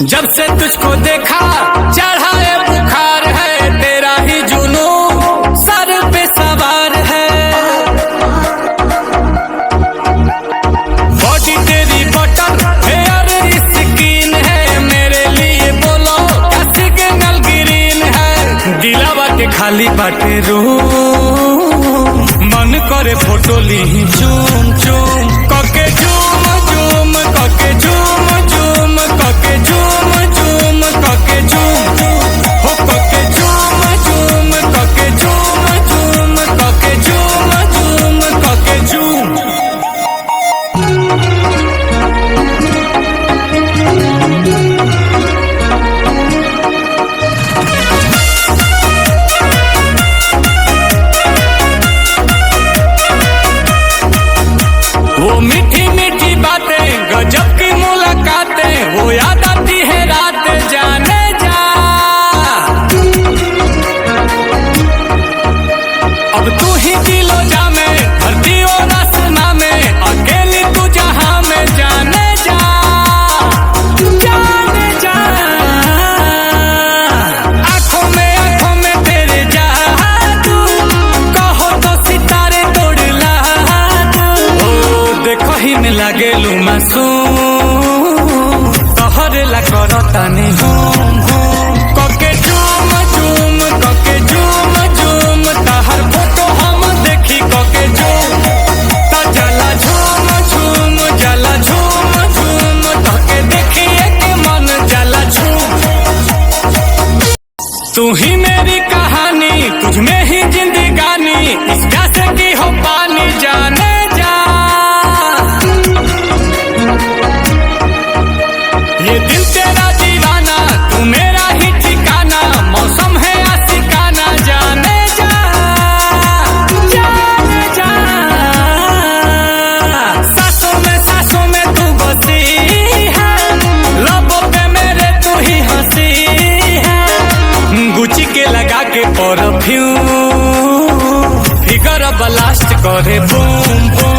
जब से तुझको देखा चढ़ा है बुखार है, तेरा ही जुनून सर पे सवार है। बॉडी तेरी बटन हेयर स्किन है, मेरे लिए बोलो क्या सिग्नल ग्रीन है। दिलावा के खाली बाटे रूम, मन करे फोटो ली चूम चूम कके झूम झूम कके झूम झूम कके झूम झूम कके झूम हो कके झूम झूम कके झूम झूम कके झूम झूम कके झूम। वो मीठी मीठी बातें गजब की मुलाकातें, वो याद आती है रात जाने जा। अब तू ही दिलो जा में धरती और आसमां में, अकेली तू जहां में जाने जा जाने जा। आंखों में तेरे जादू, कहो तो सितारे तोड़ ला दूं। देखो ही में लागे लू मासूम, तोहरे ला करतानी झूम झूम कके झूम झूम कके झूम झूम, तहर फोटो हम देखी कके झूम त जला झूम झूम जला झूम झूम, तके देखिए के मन जला झूम। तू ही मेरी कहानी, तुझ में ही जिंदगानी, इस प्यासे की हो पानी जाने जा। ये दिल तेरा दीवाना, तू मेरा ही ठिकाना, मौसम है आशिकाना जाने जा जाने जा। सांसों में तू बसी है, लबों पे मेरे तू ही हंसी है। गुची के लगा के परफ्यूम, फिगर ब्लास्ट करे बूम बूम।